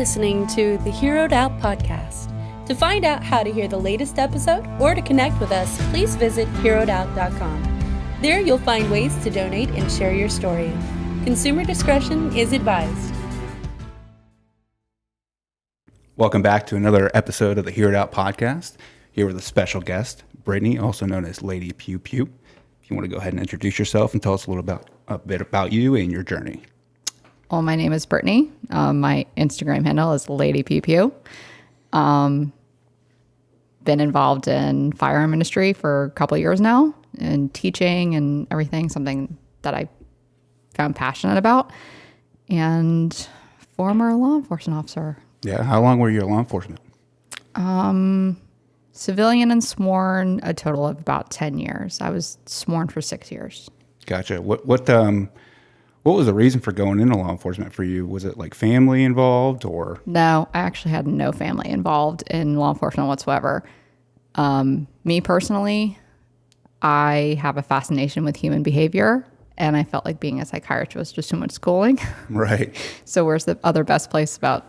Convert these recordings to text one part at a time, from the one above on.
listening to the Heroed Out podcast. To find out how to hear the latest episode or to connect with us, please visit heroedout.com. There you'll find ways to donate and share your story. Consumer discretion is advised. Welcome back to another episode of the Heroed Out podcast. Here with a special guest, Brittany, also known as Lady Pew Pew. If you want to go ahead and introduce yourself and tell us a bit about you and your journey. Well, my name is Brittany. My Instagram handle is Lady Pew Pew. Been involved in firearm industry for a couple of years now, and teaching and everything, something that I found passionate about, and former law enforcement officer. Yeah, how long were you in law enforcement? Civilian and sworn, a total of about 10 years. I was sworn for 6 years. Gotcha. What was the reason for going into law enforcement for you? Was it like family involved or? No, I actually had no family involved in law enforcement whatsoever. Me personally, I have a fascination with human behavior, and I felt like being a psychiatrist was just too much schooling. Right. So where's the other best place about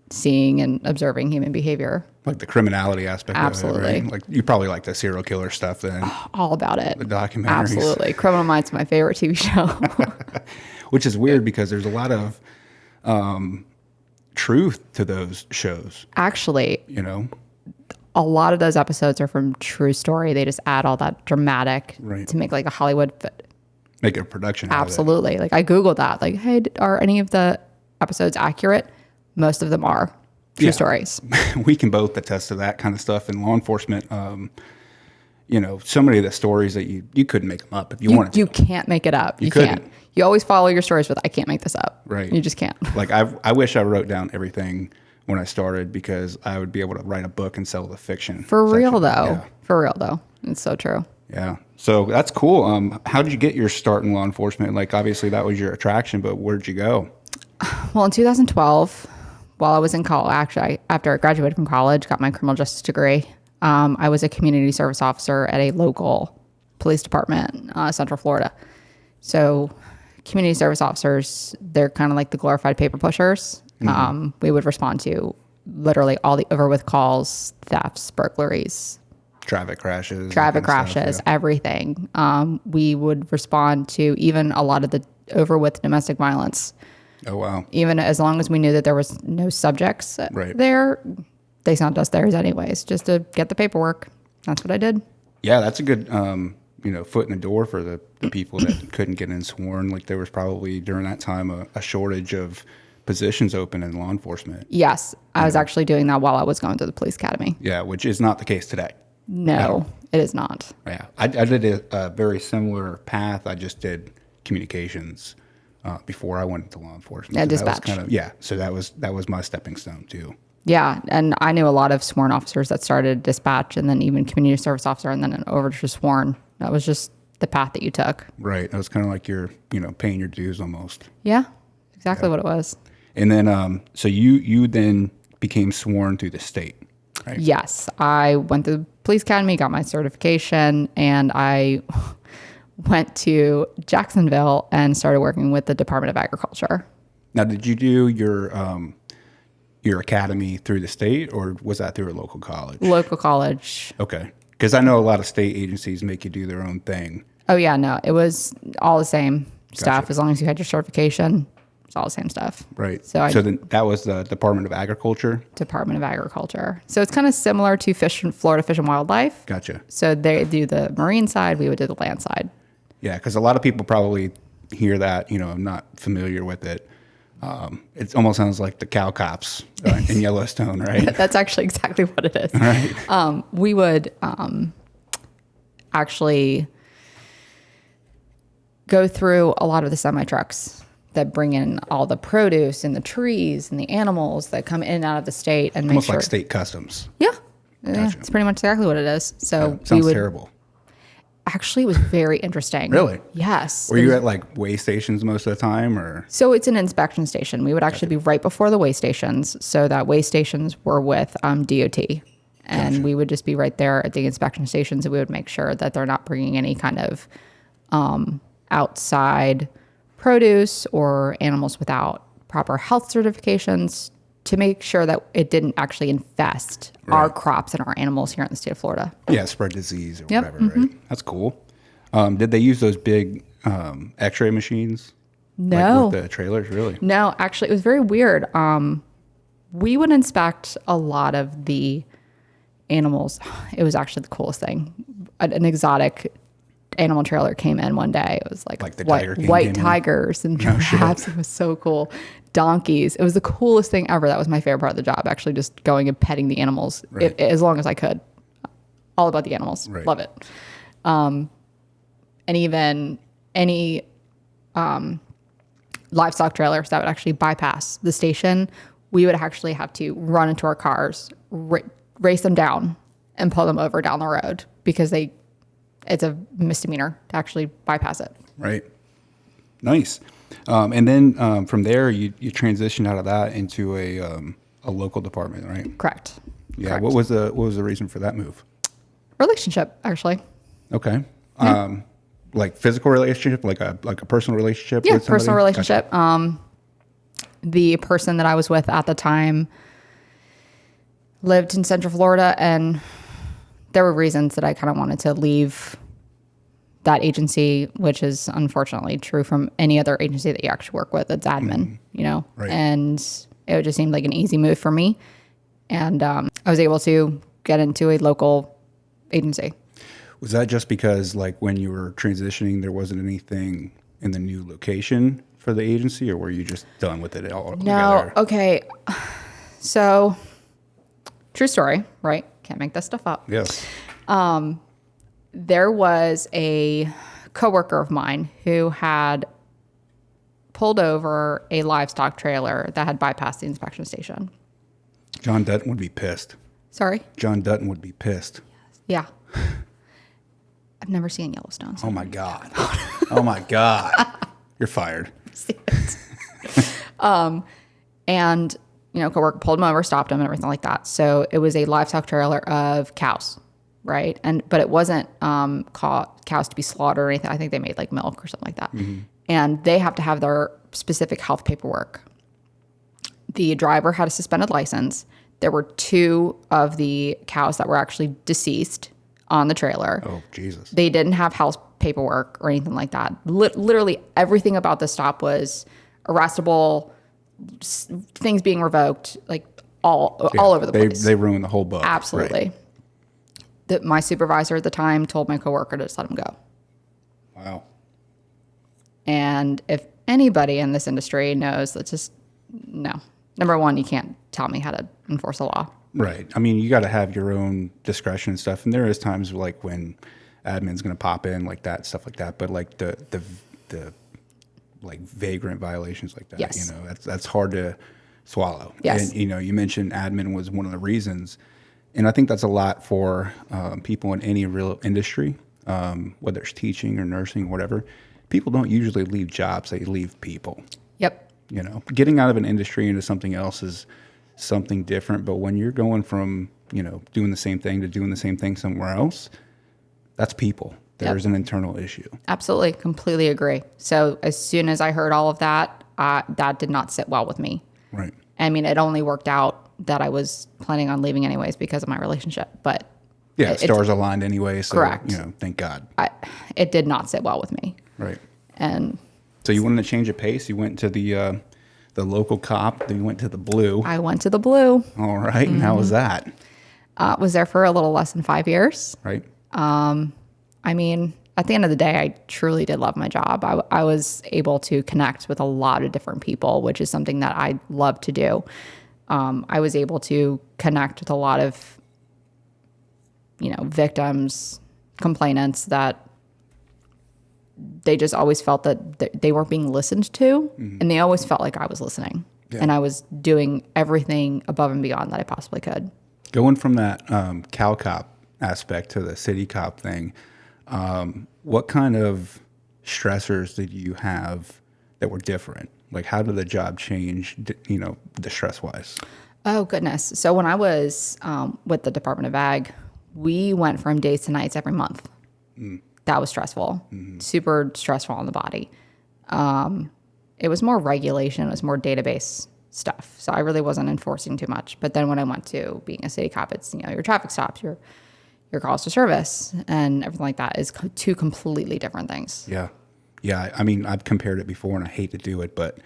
seeing and observing human behavior? Like the criminality aspect Absolutely. of it, right? Like you probably like the serial killer stuff then. All about it. The documentaries. Absolutely. Criminal Minds is my favorite TV show. Which is weird because there's a lot of truth to those shows. Actually, You know? a lot of those episodes are from true story. They just add all that dramatic Right. to make like a Hollywood fit. Make a production out of it. Absolutely. Like I Googled that. Like, hey, are any of the episodes accurate? Most of them are true stories. We can both attest to that kind of stuff in law enforcement. You know, so many of the stories that you couldn't make them up if you wanted to. You can't make it up. You couldn't. can't. You always follow your stories with, I can't make this up. Right. You just can't. Like I wish I wrote down everything when I started because I would be able to write a book and sell the fiction. For real section. though. Yeah. For real though. It's so true. Yeah. So that's cool. How did you get your start in law enforcement? Like obviously that was your attraction, but where'd you go? Well, in 2012, while I was in college, actually, after I graduated from college, got my criminal justice degree, I was a community service officer at a local police department, Central Florida. So community service officers, they're kind of like the glorified paper pushers. We would respond to literally all the over with calls, thefts, burglaries, Traffic crashes. that kind of stuff, everything. We would respond to even a lot of the over with domestic violence. yeah. Oh, wow. Even as long as we knew that there was no subjects Right. there, they sent us theirs anyways, just to get the paperwork. That's what I did. Yeah, that's a good, foot in the door for the people that couldn't get in sworn. Like there was probably during that time a shortage of positions open in law enforcement. Yes, I was actually doing that while I was going to the police academy. Yeah, which is not the case today. No, it is not. Yeah, I did a very similar path. I just did communications before I went into law enforcement. Yeah, So that was dispatch. so that was my stepping stone too. Yeah, and I knew a lot of sworn officers that started dispatch and then even community service officer and then over to sworn. That was just the path that you took. Right, that was kind of like you're paying your dues almost. Yeah, exactly what it was. And then so you then became sworn through the state, right? Yes, I went to the police academy, got my certification, and I went to Jacksonville and started working with the Department of Agriculture. Now, did you do your academy through the state, or was that through a local college? Local college. Okay, because I know a lot of state agencies make you do their own thing. Oh, yeah, no, it was all the same stuff. Gotcha. As long as you had your certification, it's all the same stuff. Right. So then that was the Department of Agriculture. Department of Agriculture. So it's kind of similar to Florida Fish and Wildlife. Gotcha. So they do the marine side, we would do the land side. Yeah, because a lot of people probably hear that, I'm not familiar with it. It almost sounds like the cow cops in Yellowstone, right? That's actually exactly what it is. Right. We would actually go through a lot of the semi trucks that bring in all the produce and the trees and the animals that come in and out of the state and make Almost sure. like state customs. Yeah. Yeah, Gotcha. it's pretty much exactly what it is. So we Sounds would terrible. actually it was very interesting. Really? Yes. Were you at like weigh stations most of the time, or? So it's an inspection station. We would actually be right before the weigh stations. So that weigh stations were with DOT. And we would just be right there at the inspection stations, and we would make sure that they're not bringing any kind of outside produce or animals without proper health certifications to make sure that it didn't actually infest our Right. crops and our animals here in the state of Florida. Yeah, spread disease or Yep, whatever, right? That's cool. Did they use those big X-ray machines? No. Like with the trailers, really? No, actually, it was very weird. We would inspect a lot of the animals. It was actually the coolest thing. An exotic animal trailer came in one day. It was like the Tiger King came white in? tigers and Oh, shit. giraffes. It was so cool. Donkeys. It was the coolest thing ever. That was my favorite part of the job, actually, just going and petting the animals Right. as long as I could. All about the animals. Right. Love it. And even any livestock trailers that would actually bypass the station, we would actually have to run into our cars, race them down, and pull them over down the road because it's a misdemeanor to actually bypass it. Right. Nice. And then from there, you transitioned out of that into a local department, right? Correct. Yeah. Correct. What was the reason for that move? Relationship, actually. Okay. Like physical relationship, like a personal relationship. Yeah, with somebody? personal Gotcha. relationship. The person that I was with at the time lived in Central Florida, and there were reasons that I kind of wanted to leave that agency, which is unfortunately true from any other agency that you actually work with. It's admin, you know, Right. and it just seemed like an easy move for me. And I was able to get into a local agency. Was that just because, like, when you were transitioning, there wasn't anything in the new location for the agency, or were you just done with it all No, together? okay. So, true story, right? Can't make this stuff up. Yes. There was a coworker of mine who had pulled over a livestock trailer that had bypassed the inspection station. John Dutton would be pissed. Sorry? John Dutton would be pissed. Yeah. I've never seen Yellowstone. So Oh my God. Oh my God. You're fired. And, you know, coworker pulled him over, stopped him, and everything like that. So it was a livestock trailer of cows, right? But it wasn't cows to be slaughtered or anything. I think they made like milk or something like that. And they have to have their specific health paperwork. The driver had a suspended license. There were 2 of the cows that were actually deceased on the trailer. Oh, Jesus. They didn't have health paperwork or anything like that. Literally everything about the stop was arrestable, things being revoked, like all over the place. They ruined the whole book. Absolutely. Right. My supervisor at the time told my coworker to just let him go. Wow. And if anybody in this industry knows, that's just no. Number one, you can't tell me how to enforce a law. Right. I mean, you got to have your own discretion and stuff. And there is times like when admin's going to pop in like that, stuff like that. But like the like vagrant violations like that, Yes. you know, that's hard to swallow. Yes. And, you know, you mentioned admin was one of the reasons. And I think that's a lot for people in any real industry, whether it's teaching or nursing or whatever. People don't usually leave jobs. They leave people. Yep. You know, getting out of an industry into something else is something different. But when you're going from, you know, doing the same thing to doing the same thing somewhere else, that's people. There's an internal issue. Absolutely. Completely agree. So as soon as I heard all of that, that did not sit well with me. Right. I mean, it only worked out that I was planning on leaving anyways because of my relationship. But Yeah, it's- stars aligned anyway. So, Correct. you know, thank God. it did not sit well with me. Right. And So you wanted to change of pace. You went to the local cop. Then you went to the blue. I went to the blue. All right. And how was that? Was there for a little less than 5 years. Right. I mean, at the end of the day, I truly did love my job. I was able to connect with a lot of different people, which is something that I love to do. I was able to connect with a lot of, you know, victims, complainants that they just always felt that they weren't being listened to, and they always felt like I was listening, and I was doing everything above and beyond that I possibly could. Going from that cow cop aspect to the city cop thing, what kind of stressors did you have that were different? Like, how did the job change, you know, the stress wise? Oh, goodness. So when I was with the Department of Ag, we went from days to nights every month. That was stressful, super stressful on the body. It was more regulation. It was more database stuff. So I really wasn't enforcing too much. But then when I went to being a city cop, it's, your traffic stops, your calls to service and everything like that is two completely different things. Yeah. Yeah. I mean, I've compared it before and I hate to do it, but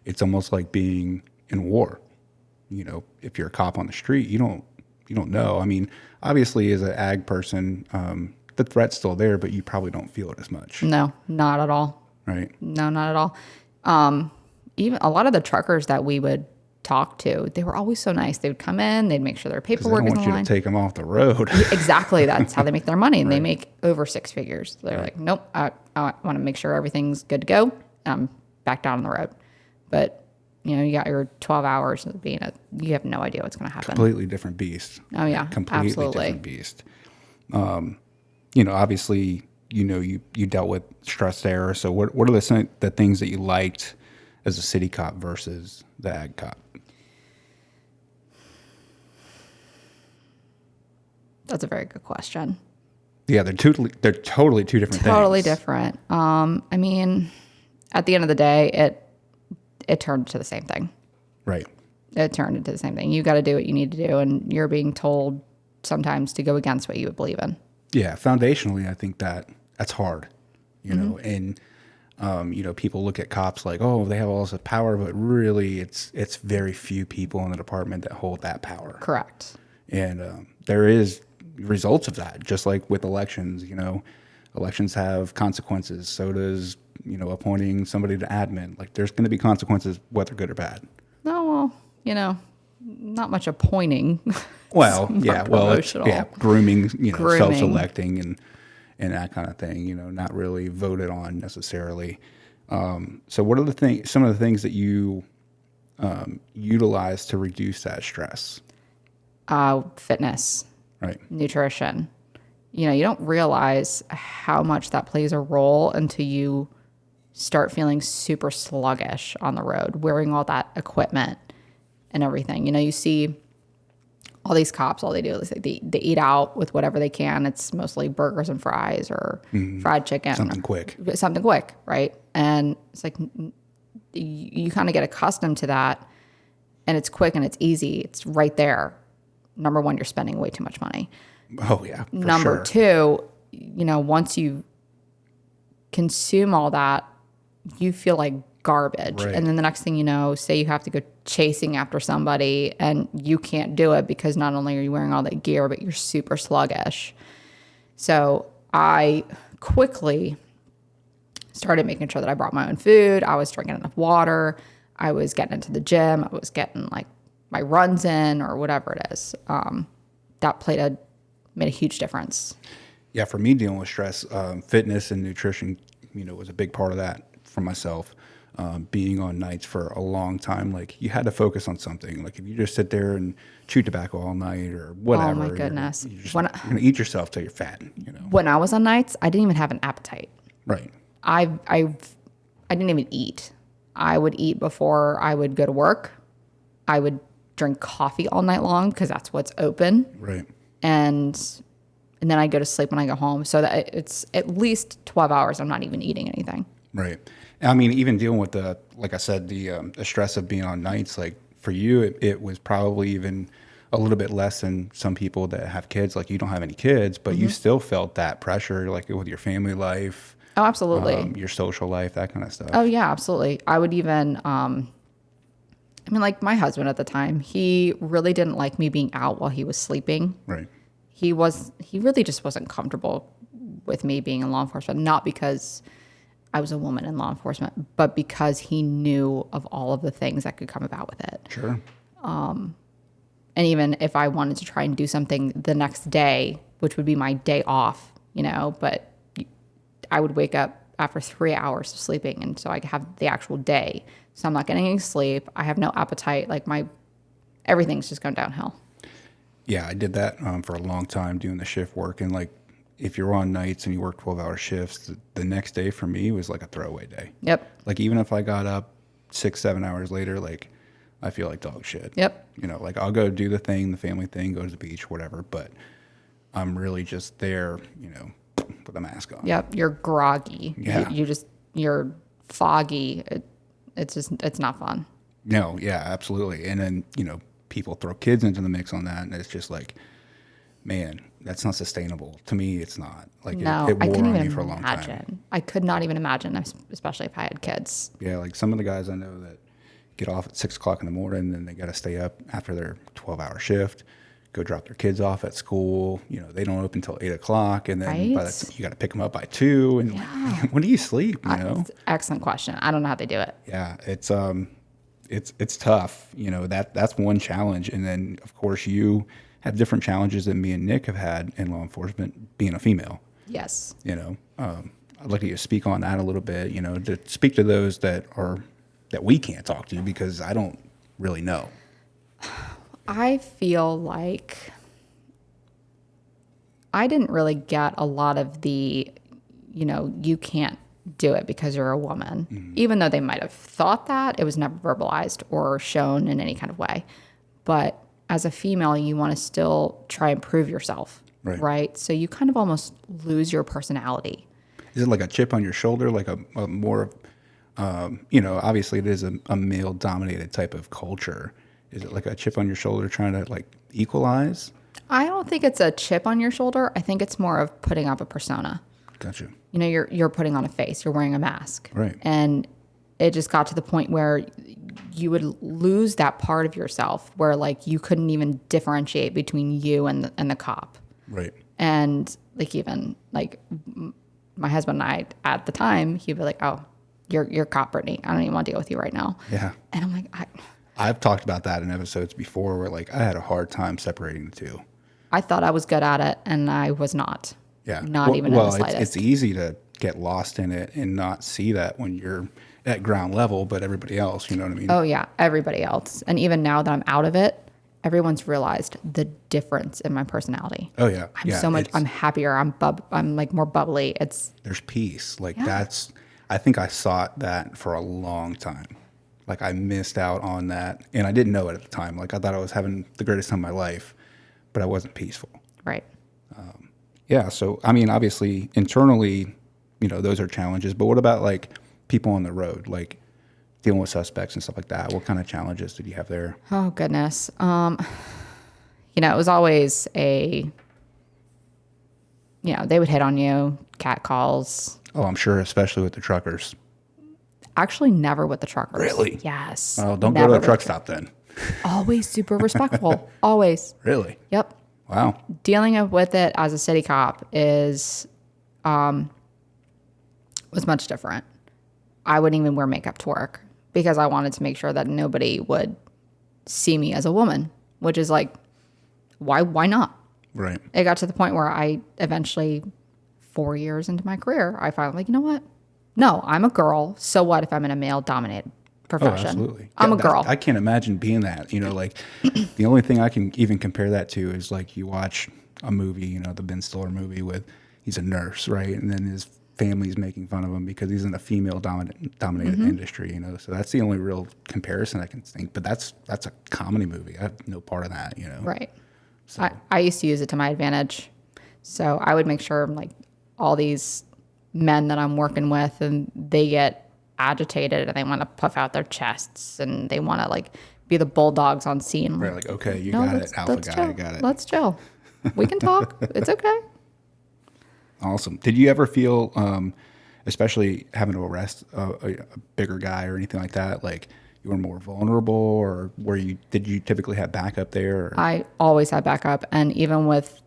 it's almost like being in war. If you're a cop on the street, you don't know. I mean, obviously as an ag person, the threat's still there, but you probably don't feel it as much. No, not at all. Right. No, not at all. Even a lot of the truckers that we would talk to, they were always so nice. They would come in, they'd make sure their paperwork is in line. I don't want you to take them off the road. Exactly. That's how they make their money. And Right. they make over six figures. They're like, nope, I want to make sure everything's good to go. I'm back down on the road. But, you got your 12 hours of you have no idea what's going to happen. Completely different beast. Oh, yeah. Completely Absolutely. different beast. Obviously, you dealt with stress there. So what are the things that you liked as a city cop versus the ag cop? That's a very good question. Yeah, they're totally two different things. Totally different. I mean, at the end of the day, it turned into the same thing. Right. It turned into the same thing. You got to do what you need to do, and you're being told sometimes to go against what you would believe in. Yeah, foundationally, I think that's hard, and people look at cops like, oh, they have all this power, but really, it's very few people in the department that hold that power. Correct. And there is results of that, just like with elections. Elections have consequences. So does appointing somebody to admin. Like, there's going to be consequences, whether good or bad. No, well, not much appointing. Well, yeah, promotional. Grooming, Grooming. self-selecting and that kind of thing, not really voted on necessarily. So what are some of the things that you utilize to reduce that stress? Fitness, Right. nutrition. You don't realize how much that plays a role until you start feeling super sluggish on the road, wearing all that equipment and everything. You see all these cops, all they do is they eat out with whatever they can. It's mostly burgers and fries or fried chicken. Something quick. Something quick, right? And it's like you kind of get accustomed to that, and it's quick and it's easy. It's right there. Number one, you're spending way too much money. Oh, yeah. For Number sure. two, once you consume all that, you feel like garbage. Right. And then the next thing you know, say you have to go chasing after somebody and you can't do it because not only are you wearing all that gear, but you're super sluggish. So I quickly started making sure that I brought my own food. I was drinking enough water. I was getting into the gym. I was getting like my runs in or whatever it is. That made a huge difference. Yeah, for me dealing with stress, fitness and nutrition, was a big part of that for myself. Being on nights for a long time, like you had to focus on something. Like if you just sit there and chew tobacco all night or whatever, Oh my goodness! you're gonna eat yourself till you're fat. When I was on nights, I didn't even have an appetite. Right. I didn't even eat. I would eat before I would go to work. I would drink coffee all night long because that's what's open. Right. And then I go to sleep when I go home. So that it's at least 12 hours. I'm not even eating anything. Right. I mean, even dealing with like I said, the stress of being on nights, like for you, it was probably even a little bit less than some people that have kids. Like you don't have any kids, but you still felt that pressure, like with your family life. Oh, absolutely. Your social life, that kind of stuff. Oh yeah, absolutely. I would even, like my husband at the time, he really didn't like me being out while he was sleeping. Right. He really just wasn't comfortable with me being in law enforcement, not because I was a woman in law enforcement, but because he knew of all of the things that could come about with it. Sure. And even if I wanted to try and do something the next day, which would be my day off, but I would wake up after 3 hours of sleeping. And so I have the actual day. So I'm not getting any sleep. I have no appetite. Like everything's just going downhill. Yeah, I did that for a long time doing the shift work. And like, if you're on nights and you work 12-hour shifts, the next day for me was like a throwaway day. Yep. Like even if I got up 6-7 hours later, like I feel like dog shit. Yep. Like I'll go do the family thing, go to the beach, whatever. But I'm really just there, with a mask on. Yep. You're groggy. Yeah. You're foggy. It's not fun. No, yeah, absolutely. And then, people throw kids into the mix on that, and it's just like, man, that's not sustainable. To me, it's not. Like, No, it I wore couldn't on you even for a long time. imagine. I could not even imagine, especially if I had kids. Yeah, like some of the guys I know that get off at 6 o'clock in the morning, and then they got to stay up after their 12-hour shift, go drop their kids off at school. They don't open until 8 o'clock, and then Right? you got to pick them up by 2. And when do you sleep? Excellent question. I don't know how they do it. Yeah, it's tough. That's one challenge, and then of course you have different challenges than me and Nick have had in law enforcement, being a female. Yes. I'd like you to speak on that a little bit. To speak to those that we can't talk to because I don't really know. I feel like I didn't really get a lot of the, you can't do it because you're a woman. Mm-hmm. Even though they might have thought that, it was never verbalized or shown in any kind of way. But as a female, you want to still try and prove yourself, right? So you kind of almost lose your personality. Is it like a chip on your shoulder, like a more, obviously it is a male-dominated type of culture. Is it like a chip on your shoulder trying to like equalize? I don't think it's a chip on your shoulder. I think it's more of putting up a persona. Gotcha. You're putting on a face. You're wearing a mask. Right. And it just got to the point where you would lose that part of yourself where like you couldn't even differentiate between you and the cop. Right. And like even like my husband and I at the time, he'd be like, "Oh, you're cop, Brittany. I don't even want to deal with you right now." Yeah. And I'm like, I've talked about that in episodes before where like I had a hard time separating the two. I thought I was good at it, and I was not. Yeah. Not even in the slightest. It's easy to get lost in it and not see that when you're at ground level, but everybody else, you know what I mean? Oh yeah, everybody else. And even now that I'm out of it, everyone's realized the difference in my personality. Oh yeah. I'm happier. I'm like more bubbly. There's peace. Like I think I sought that for a long time. Like I missed out on that and I didn't know it at the time. Like I thought I was having the greatest time of my life, but I wasn't peaceful. Right. Yeah. So, I mean, obviously internally, those are challenges, but what about like people on the road, like dealing with suspects and stuff like that? What kind of challenges did you have there? Oh goodness. It was always they would hit on you, cat calls. Oh, I'm sure, especially with the truckers. Actually, never with the truckers. Really? Yes. Oh, don't go to the truck stop then. Always super respectful. Always. Really? Yep. Wow. Dealing with it as a city cop was much different. I wouldn't even wear makeup to work because I wanted to make sure that nobody would see me as a woman, which is like, why not? Right. It got to the point where I eventually, 4 years into my career, I finally like, you know what? No, I'm a girl. So what if I'm in a male-dominated profession? Oh, absolutely. I'm a girl. I can't imagine being that. Like the only thing I can even compare that to is like you watch a movie, the Ben Stiller movie with he's a nurse, right? And then his family's making fun of him because he's in a female dominated industry, So that's the only real comparison I can think. But that's a comedy movie. I have no part of that, Right. So. I used to use it to my advantage. So I would make sure like all these men that I'm working with and they get agitated and they want to puff out their chests and they want to like be the bulldogs on scene. Right, like, okay, you got it, alpha guy, chill. I got it. Let's chill. We can talk. It's okay. Awesome. Did you ever feel, especially having to arrest a bigger guy or anything like that, like you were more vulnerable, or did you typically have backup there? Or? I always had backup, and even with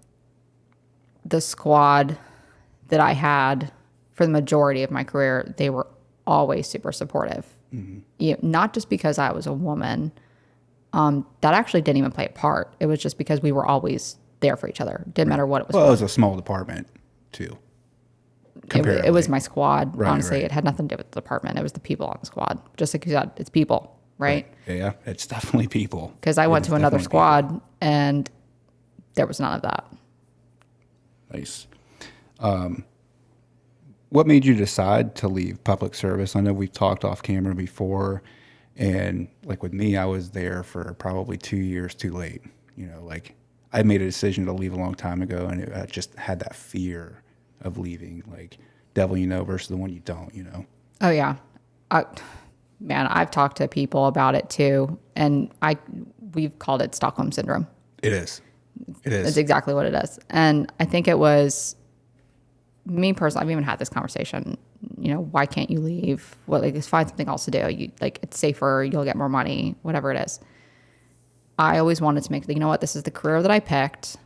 the squad that I had for the majority of my career, they were always super supportive. Mm-hmm. Not just because I was a woman. That actually didn't even play a part. It was just because we were always there for each other. Didn't matter what it was. Well, for. it was a small department too. It was my squad. Right, honestly, right. It had nothing to do with the department. It was the people on the squad. Just like you said, it's people, right? Yeah, it's definitely people. Because I went to another squad and there was none of that. Nice. What made you decide to leave public service? I know we've talked off camera before, and like with me, I was there for probably 2 years too late. Like I made a decision to leave a long time ago, and I just had that fear of leaving, like devil you know versus the one you don't. Oh yeah, Man, I've talked to people about it too, and we've called it Stockholm Syndrome. It is. It is. It's exactly what it is. And I think it was me personally. I've even had this conversation. Why can't you leave? Just find something else to do. It's safer. You'll get more money. Whatever it is. I always wanted to make. You know what? This is the career that I picked,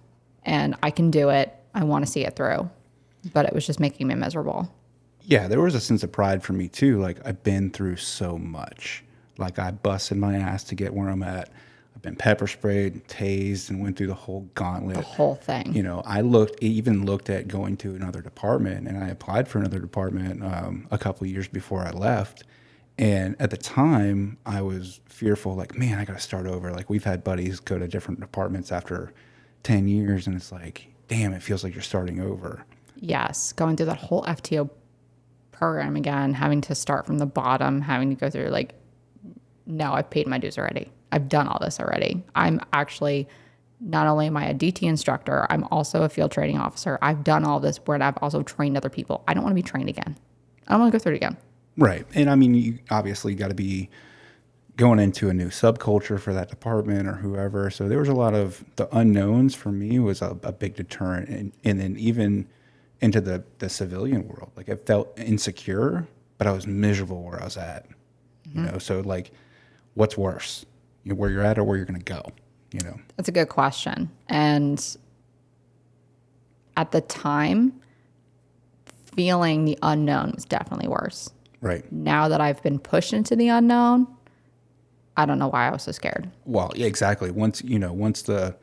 and I can do it. I want to see it through. But it was just making me miserable. Yeah, there was a sense of pride for me too. Like, I've been through so much. Like, I busted my ass to get where I'm at. I've been pepper sprayed, tased, and went through the whole gauntlet. The whole thing. I even looked at going to another department, and I applied for another department a couple of years before I left. And at the time, I was fearful, like, man, I got to start over. Like, we've had buddies go to different departments after 10 years, and it's like, damn, it feels like you're starting over. Yes, going through that whole FTO program again, having to start from the bottom, having to go through no, I've paid my dues already. I've done all this already. I'm actually, not only am I a DT instructor, I'm also a field training officer. I've done all this where I've also trained other people. I don't want to be trained again. I don't want to go through it again. Right. And I mean, you obviously got to be going into a new subculture for that department or whoever. So there was a lot of the unknowns for me was a big deterrent. And then even into the civilian world. Like, I felt insecure, but I was miserable where I was at. So what's worse? Where you're at or where you're going to go? That's a good question. And at the time, feeling the unknown was definitely worse. Right. Now that I've been pushed into the unknown, I don't know why I was so scared. Well, yeah, exactly. Once the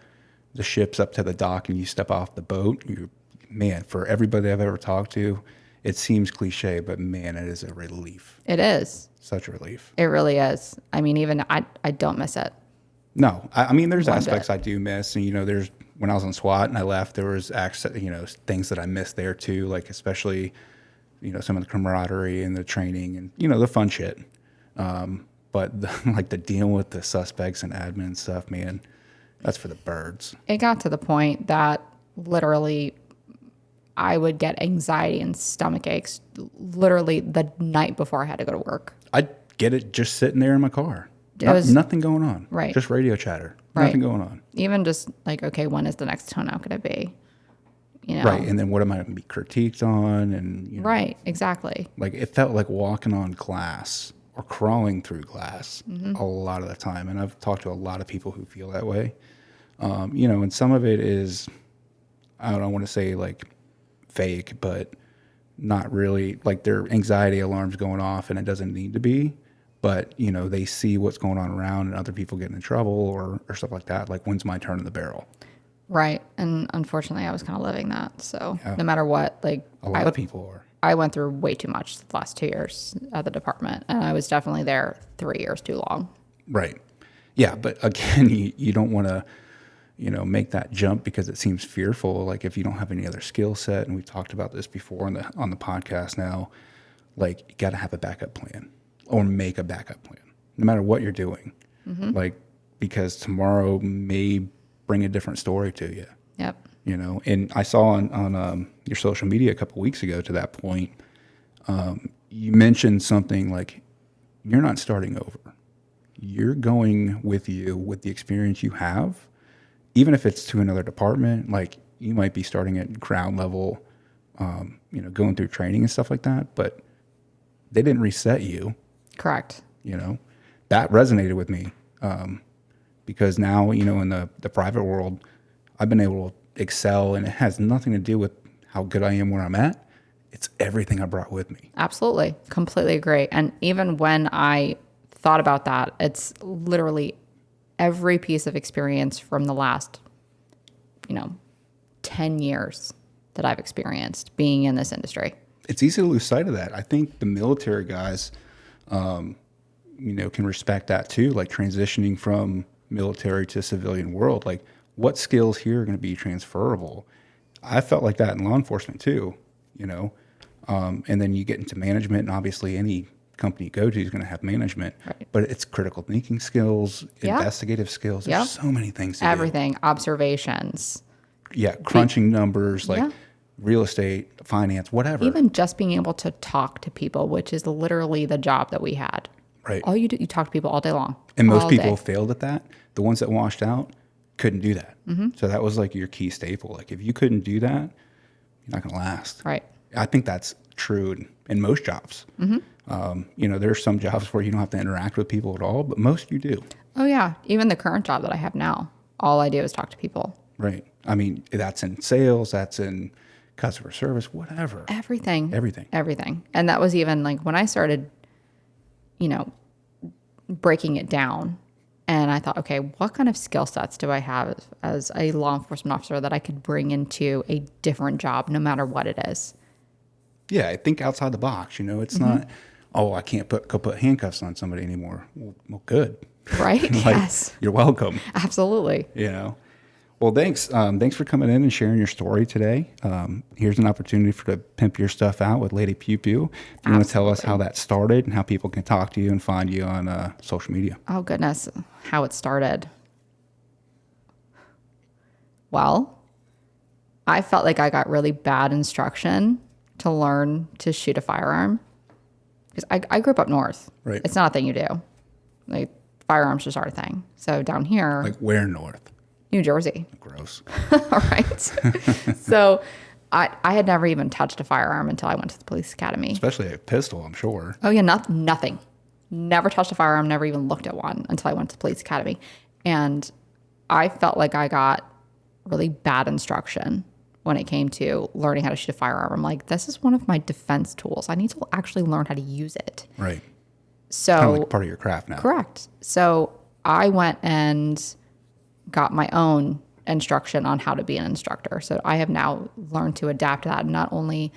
ship's up to the dock and you step off the boat, man, for everybody I've ever talked to, it seems cliche, but man, it is a relief. It is. Such a relief. It really is. I mean, even I don't miss it. No, I mean, there's One aspects bit. I do miss, and there's when I was on SWAT and I left, there was things that I missed there too, like especially some of the camaraderie and the training and the fun shit. But the dealing with the suspects and admin stuff, man, that's for the birds. It got to the point that literally I would get anxiety and stomach aches literally the night before I had to go to work. I'd get it just sitting there in my car. was- Nothing going on. Right. Just radio chatter. Right. Nothing going on. Even just okay, when is the next tone out going to be? Right. And then what am I going to be critiqued on? And Right, exactly. like it felt like walking on glass or crawling through glass a lot of the time. And I've talked to a lot of people who feel that way. And some of it is, I don't want to say like fake, but not really, like their anxiety alarms going off and it doesn't need to be, but they see what's going on around and other people getting in trouble or stuff like that. Like, when's my turn in the barrel? Right. And unfortunately I was kind of living that. So Yeah. no matter what, A lot of people are. I went through way too much the last 2 years at the department, and I was definitely there 3 years too long. Right. Yeah. But again, you don't want to, make that jump because it seems fearful. Like if you don't have any other skill set, and we've talked about this before on the podcast now, like you got to have a backup plan or make a backup plan, no matter what you're doing. Like, because tomorrow may bring a different story to you. Yep. And I saw on your social media a couple weeks ago to that point, you mentioned something like, you're not starting over. You're going with the experience you have, even if it's to another department. Like, you might be starting at ground level, going through training and stuff like that, but they didn't reset you. Correct. That resonated with me, because now, in the private world, I've been able to excel, and it has nothing to do with how good I am where I'm at. It's everything I brought with me. Absolutely. Completely agree. And even when I thought about that, it's literally every piece of experience from the last, 10 years that I've experienced being in this industry. It's easy to lose sight of that. I think the military guys, can respect that too, like transitioning from military to civilian world. Like, what skills here are going to be transferable? I felt like that in law enforcement too, and then you get into management, and obviously any company you go to is going to have management, Right. but it's critical thinking skills, Yeah. investigative skills. There's so many things to Everything, observations, do. Yeah, crunching numbers, like Yeah. real estate, finance, whatever. even just being able to talk to people, which is literally the job that we had. Right. All you do, you talk to people all day long. And most all people day. failed at that. The ones that washed out couldn't do that. Mm-hmm. So that was like your key staple. Like if you couldn't do that, you're not going to last. Right. I think that's true in most jobs. You know, there's some jobs where you don't have to interact with people at all, but most you do. Oh, yeah. Even the current job that I have now, all I do is talk to people. Right. I mean, that's in sales, that's in customer service, whatever. Everything. Everything. And that was even like when I started, you know, breaking it down. And I thought, okay, what kind of skill sets do I have as a law enforcement officer that I could bring into a different job, no matter what it is? Yeah, I think outside the box. You know, it's not, oh, I can't go put handcuffs on somebody anymore. Well good. Right? Like, Yes. You're welcome. Absolutely. You know. Well, thanks. Thanks for coming in and sharing your story today. Here's an opportunity for to pimp your stuff out with Lady Pew Pew. If you want to tell us how that started and how people can talk to you and find you on social media. Oh, goodness. How it started. Well, I felt like I got really bad instruction to learn to shoot a firearm. Because I grew up north. Right. It's not a thing you do. Like, firearms just aren't a thing. So down here, Like where north? New Jersey. Gross. All right. So I had never even touched a firearm until I went to the police academy. Especially a pistol, I'm sure. Oh, yeah, nothing. Never touched a firearm, never even looked at one until I went to the police academy. And I felt like I got really bad instruction when it came to learning how to shoot a firearm. I'm like, this is one of my defense tools. I need to actually learn how to use it. Right. So, Kind of like part of your craft now. correct. So I went and got my own instruction on how to be an instructor. So I have now learned to adapt to that, and not only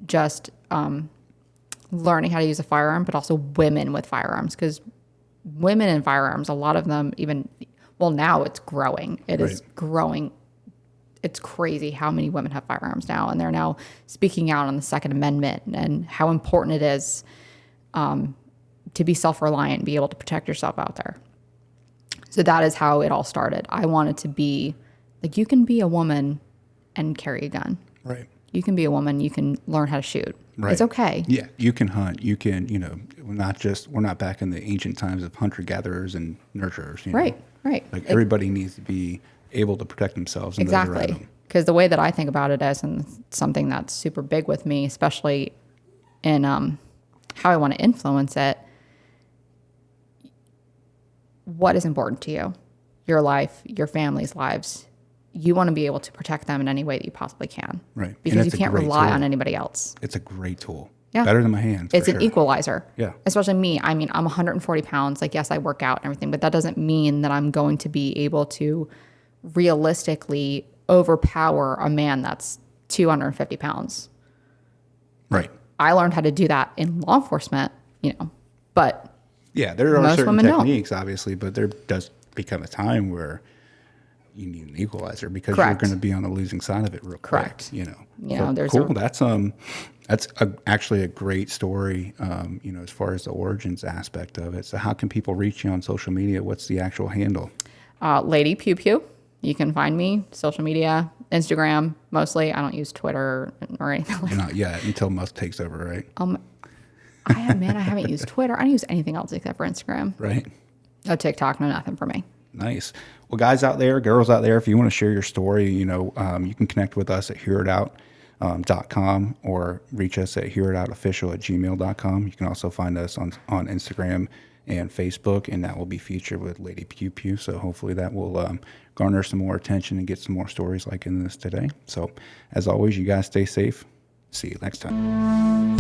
just learning how to use a firearm, but also women with firearms. Because women in firearms, a lot of them now it's growing. It is growing. It's crazy how many women have firearms now, and they're now speaking out on the Second Amendment and how important it is to be self-reliant, be able to protect yourself out there. So that is how it all started. I wanted to be like, you can be a woman and carry a gun. Right. You can be a woman. You can learn how to shoot. Right. It's okay. Yeah, you can hunt. You can, we're not back in the ancient times of hunter-gatherers and nurturers. You know? Right. Like everybody needs to be able to protect themselves and those around Exactly. them. Because the way that I think about it is, and something that's super big with me, especially in how I want to influence it, what is important to you? Your life, your family's lives. You want to be able to protect them in any way that you possibly can. Right. And Because you it's a can't great rely tool. on anybody else. It's a great tool. Yeah. Better than my hands. It's for an sure. equalizer. Yeah. Especially me. I mean, I'm 140 pounds. Like, yes, I work out and everything, but that doesn't mean that I'm going to be able to realistically overpower a man that's 250 pounds. Right. I learned how to do that in law enforcement, but Yeah, there are Most certain women don't. techniques, obviously, but there does become a time where you need an equalizer because Correct. you're going to be on the losing side of it real Correct. quick. Yeah, there's cool. a- That's actually a great story. As far as the origins aspect of it. So, how can people reach you on social media? What's the actual handle? Lady Pew Pew. You can find me, social media, Instagram, mostly. I don't use Twitter or anything like that. Not yet, until Musk takes over, right? I haven't used Twitter. I don't use anything else except for Instagram. Right. No TikTok, no nothing for me. Nice. Well, guys out there, girls out there, if you want to share your story, you can connect with us at hearitOut.com or reach us at hearitOutofficial@gmail.com. You can also find us on Instagram and Facebook, and that will be featured with Lady Pew Pew. So hopefully that will garner some more attention and get some more stories like in this today. So as always, you guys stay safe. See you next time.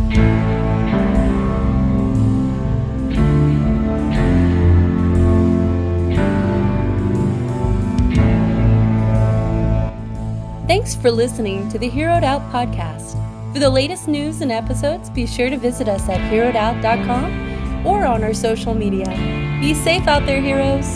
Thanks for listening to the Heroed Out podcast. For the latest news and episodes, be sure to visit us at heroedout.com or on our social media. Be safe out there, heroes.